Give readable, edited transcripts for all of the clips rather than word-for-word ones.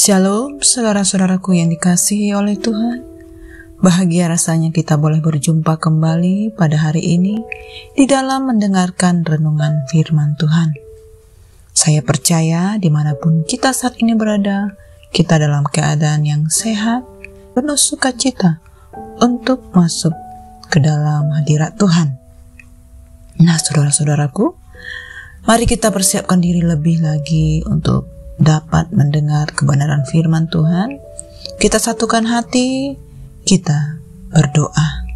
Shalom, saudara-saudaraku yang dikasihi oleh Tuhan. Bahagia rasanya kita boleh berjumpa kembali pada hari ini di dalam mendengarkan renungan firman Tuhan. Saya percaya dimanapun kita saat ini berada, kita dalam keadaan yang sehat, penuh sukacita untuk masuk ke dalam hadirat Tuhan. Nah, saudara-saudaraku, mari kita persiapkan diri lebih lagi untuk dapat mendengar kebenaran firman Tuhan. Kita satukan hati, kita berdoa.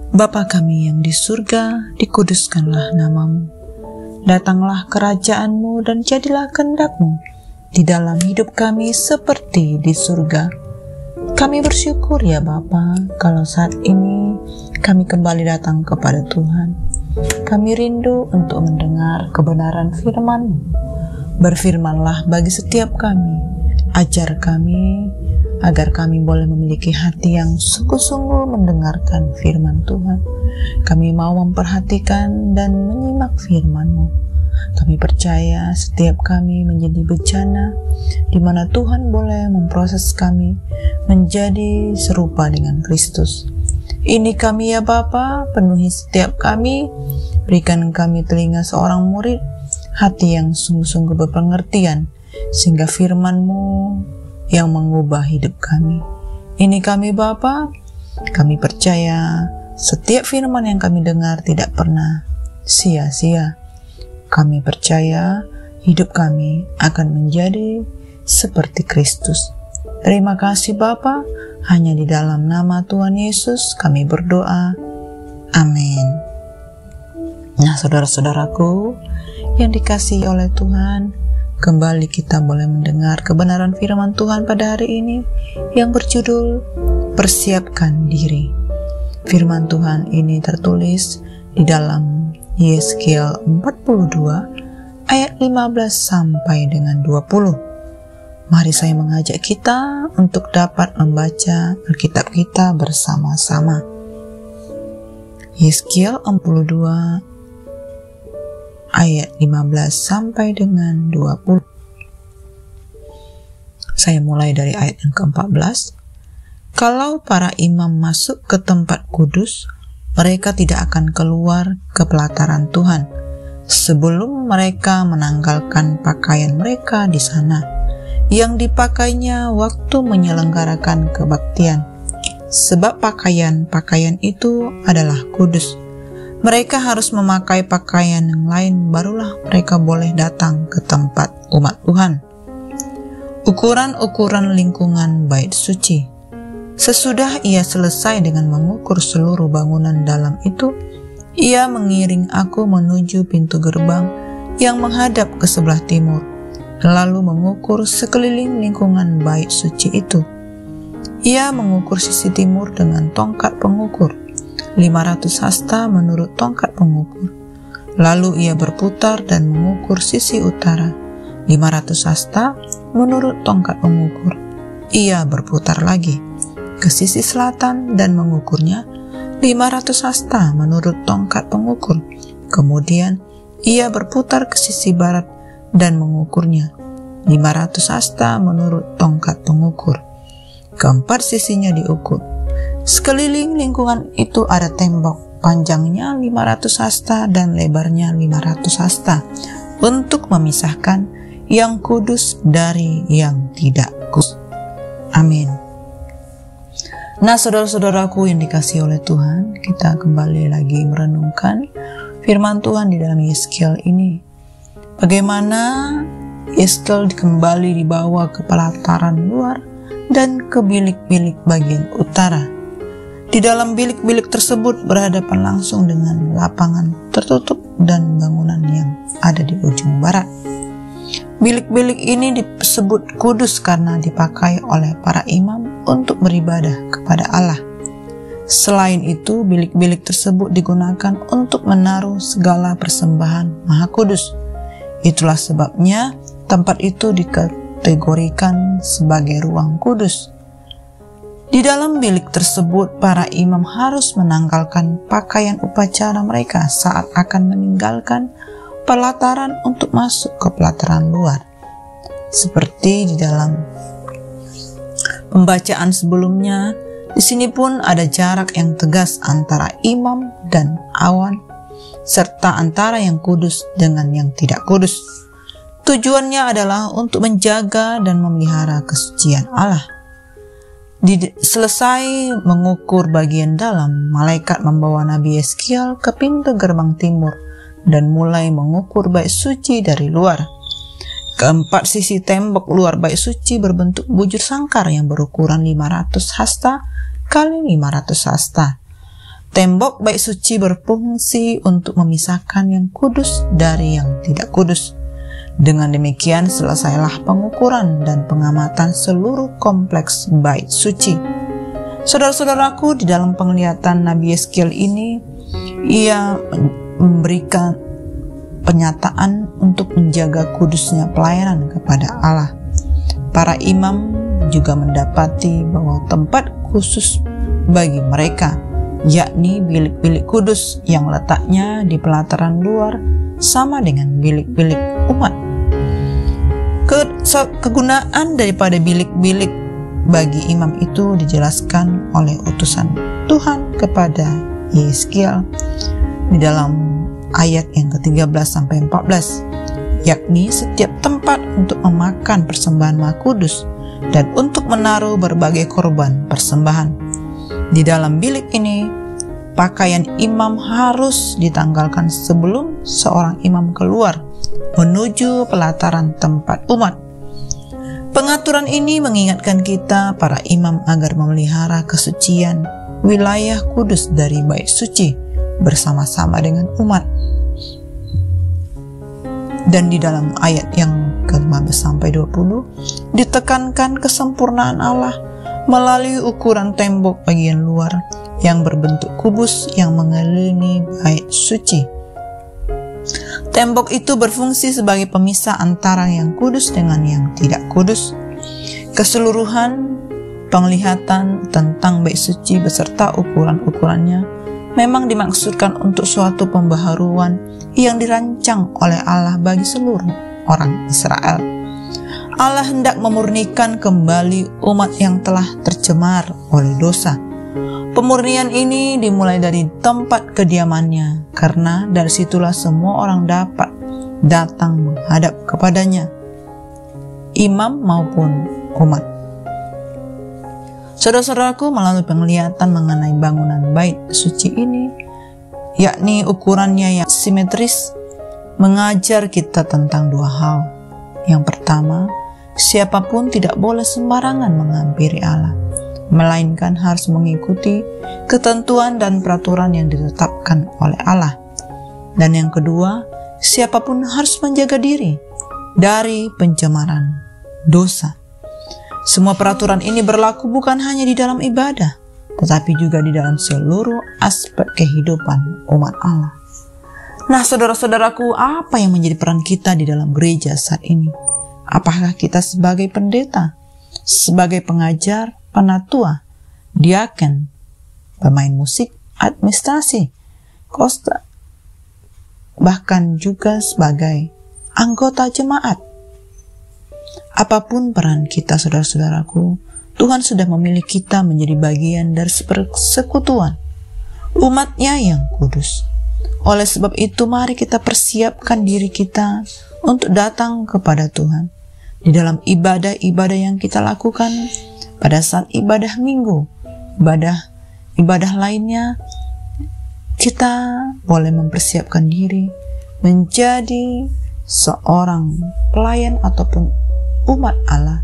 Bapa kami yang di surga, dikuduskanlah namamu. Datanglah kerajaan-Mu dan jadilah kehendak-Mu di dalam hidup kami seperti di surga. Kami bersyukur ya Bapa, kalau saat ini kami kembali datang kepada Tuhan. Kami rindu untuk mendengar kebenaran firman-Mu. Berfirmanlah bagi setiap kami, ajar kami, agar kami boleh memiliki hati yang sungguh-sungguh mendengarkan firman Tuhan. Kami mau memperhatikan dan menyimak firman-Mu. Kami percaya setiap kami menjadi bejana, di mana Tuhan boleh memproses kami menjadi serupa dengan Kristus. Ini kami ya Bapa, penuhi setiap kami, berikan kami telinga seorang murid, hati yang sungguh-sungguh berpengertian, sehingga firman-Mu yang mengubah hidup kami. Ini kami Bapa, kami percaya setiap firman yang kami dengar tidak pernah sia-sia. Kami percaya hidup kami akan menjadi seperti Kristus. Terima kasih Bapa, hanya di dalam nama Tuhan Yesus kami berdoa. Amin. Nah, saudara-saudaraku yang dikasihi oleh Tuhan, kembali kita boleh mendengar kebenaran firman Tuhan pada hari ini yang berjudul Persiapkan Diri. Firman Tuhan ini tertulis di dalam Yeskiel 42 ayat 15 sampai dengan 20. Mari saya mengajak kita untuk dapat membaca Alkitab kita bersama-sama. Yeskiel 42 ayat 15 sampai dengan 20. Saya mulai dari ayat yang ke-14. Kalau para imam masuk ke tempat kudus, mereka tidak akan keluar ke pelataran Tuhan sebelum mereka menanggalkan pakaian mereka di sana, yang dipakainya waktu menyelenggarakan kebaktian, sebab pakaian-pakaian itu adalah kudus. Mereka harus memakai pakaian yang lain, barulah mereka boleh datang ke tempat umat Tuhan. Ukuran-ukuran lingkungan bait suci. Sesudah ia selesai dengan mengukur seluruh bangunan dalam itu, ia mengiring aku menuju pintu gerbang yang menghadap ke sebelah timur, lalu mengukur sekeliling lingkungan bait suci itu. Ia mengukur sisi timur dengan tongkat pengukur, 500 hasta menurut tongkat pengukur. Lalu ia berputar dan mengukur sisi utara, 500 hasta menurut tongkat pengukur. Ia berputar lagi ke sisi selatan dan mengukurnya, 500 hasta menurut tongkat pengukur. Kemudian ia berputar ke sisi barat dan mengukurnya, 500 hasta menurut tongkat pengukur. Keempat sisinya diukur. Sekeliling lingkungan itu ada tembok, panjangnya 500 hasta dan lebarnya 500 hasta, untuk memisahkan yang kudus dari yang tidak kudus. Amin. Nah, saudara-saudaraku yang dikasihi oleh Tuhan, kita kembali lagi merenungkan firman Tuhan di dalam Yeskiel ini. Bagaimana Yeskiel kembali dibawa ke pelataran luar dan ke bilik-bilik bagian utara. Di dalam bilik-bilik tersebut berhadapan langsung dengan lapangan tertutup dan bangunan yang ada di ujung barat. Bilik-bilik ini disebut kudus karena dipakai oleh para imam untuk beribadah kepada Allah. Selain itu, bilik-bilik tersebut digunakan untuk menaruh segala persembahan Maha Kudus. Itulah sebabnya tempat itu dikategorikan sebagai ruang kudus. Di dalam bilik tersebut, para imam harus menanggalkan pakaian upacara mereka saat akan meninggalkan pelataran untuk masuk ke pelataran luar. Seperti di dalam pembacaan sebelumnya, di sini pun ada jarak yang tegas antara imam dan awan, serta antara yang kudus dengan yang tidak kudus. Tujuannya adalah untuk menjaga dan memelihara kesucian Allah. Selesai mengukur bagian dalam, malaikat membawa Nabi Yeskiel ke pintu gerbang timur dan mulai mengukur bait suci dari luar. Keempat sisi tembok luar bait suci berbentuk bujur sangkar yang berukuran 500 hasta kali 500 hasta. Tembok bait suci berfungsi untuk memisahkan yang kudus dari yang tidak kudus. Dengan demikian selesailah pengukuran dan pengamatan seluruh kompleks bait suci. Saudara-saudaraku, di dalam penglihatan Nabi Yeskiel ini, ia memberikan penyataan untuk menjaga kudusnya pelayanan kepada Allah. Para imam juga mendapati bahwa tempat khusus bagi mereka, yakni bilik-bilik kudus yang letaknya di pelataran luar sama dengan bilik-bilik umat. Kegunaan daripada bilik-bilik bagi imam itu dijelaskan oleh utusan Tuhan kepada Yeskiel di dalam ayat yang ke-13 sampai 14, yakni setiap tempat untuk memakan persembahan Maha Kudus dan untuk menaruh berbagai korban persembahan. Di dalam bilik ini, pakaian imam harus ditanggalkan sebelum seorang imam keluar menuju pelataran tempat umat. Pengaturan ini mengingatkan kita para imam agar memelihara kesucian wilayah kudus dari bait suci bersama-sama dengan umat. Dan di dalam ayat yang ke-15 sampai 20 ditekankan kesempurnaan Allah melalui ukuran tembok bagian luar yang berbentuk kubus yang mengelilingi bait suci. Tembok itu berfungsi sebagai pemisah antara yang kudus dengan yang tidak kudus. Keseluruhan penglihatan tentang bait suci beserta ukuran-ukurannya memang dimaksudkan untuk suatu pembaharuan yang dirancang oleh Allah bagi seluruh orang Israel. Allah hendak memurnikan kembali umat yang telah tercemar oleh dosa. Pemurnian ini dimulai dari tempat kediamannya, karena dari situlah semua orang dapat datang menghadap kepadanya, imam maupun umat. Saudara-saudaraku, melalui penglihatan mengenai bangunan bait suci ini, yakni ukurannya yang simetris, mengajar kita tentang dua hal. Yang pertama, siapapun tidak boleh sembarangan menghampiri Allah, melainkan harus mengikuti ketentuan dan peraturan yang ditetapkan oleh Allah. Dan yang kedua, siapapun harus menjaga diri dari pencemaran dosa. Semua peraturan ini berlaku bukan hanya di dalam ibadah, tetapi juga di dalam seluruh aspek kehidupan umat Allah. Nah, saudara-saudaraku, apa yang menjadi peran kita di dalam gereja saat ini? Apakah kita sebagai pendeta, sebagai pengajar, penatua, diaken, pemain musik, administrasi, kosta, bahkan juga sebagai anggota jemaat? Apapun peran kita, saudara-saudaraku, Tuhan sudah memilih kita menjadi bagian dari persekutuan umat-Nya yang kudus. Oleh sebab itu, mari kita persiapkan diri kita untuk datang kepada Tuhan di dalam ibadah-ibadah yang kita lakukan pada saat ibadah minggu, ibadah lainnya. Kita boleh mempersiapkan diri menjadi seorang pelayan ataupun umat Allah,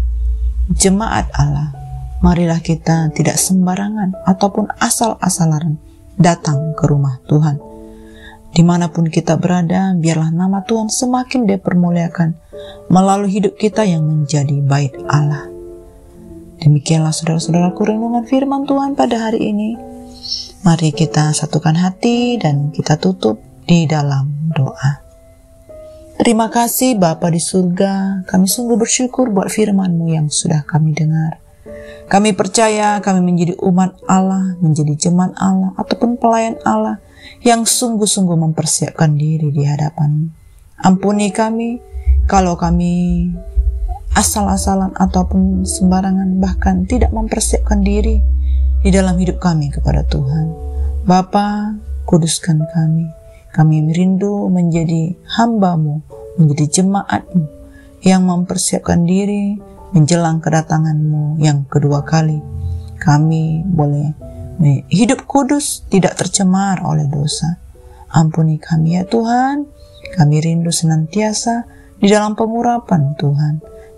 jemaat Allah. Marilah kita tidak sembarangan ataupun asal-asalan datang ke rumah Tuhan. Dimanapun kita berada, biarlah nama Tuhan semakin dipermuliakan melalui hidup kita yang menjadi bait Allah. Demikianlah saudara-saudaraku renungan firman Tuhan pada hari ini. Mari kita satukan hati dan kita tutup di dalam doa. Terima kasih Bapa di surga, kami sungguh bersyukur buat firman-Mu yang sudah kami dengar. Kami percaya kami menjadi umat Allah, menjadi jemaat Allah, ataupun pelayan Allah yang sungguh-sungguh mempersiapkan diri di hadapan-Mu. Ampuni kami kalau kami asal-asalan ataupun sembarangan, bahkan tidak mempersiapkan diri di dalam hidup kami kepada Tuhan. Bapa, kuduskan kami. Kami rindu menjadi hamba-Mu, menjadi jemaat-Mu yang mempersiapkan diri menjelang kedatangan-Mu yang kedua kali. Kami boleh hidup kudus, tidak tercemar oleh dosa. Ampuni kami ya Tuhan. Kami rindu senantiasa di dalam pengurapan Tuhan.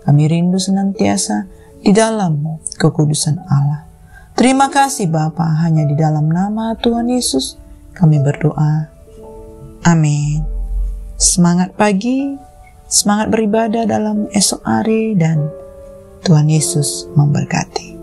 Kami rindu senantiasa di dalam kekudusan Allah. Terima kasih Bapa, hanya di dalam nama Tuhan Yesus kami berdoa. Amin. Semangat pagi, semangat beribadah dalam esok hari, dan Tuhan Yesus memberkati.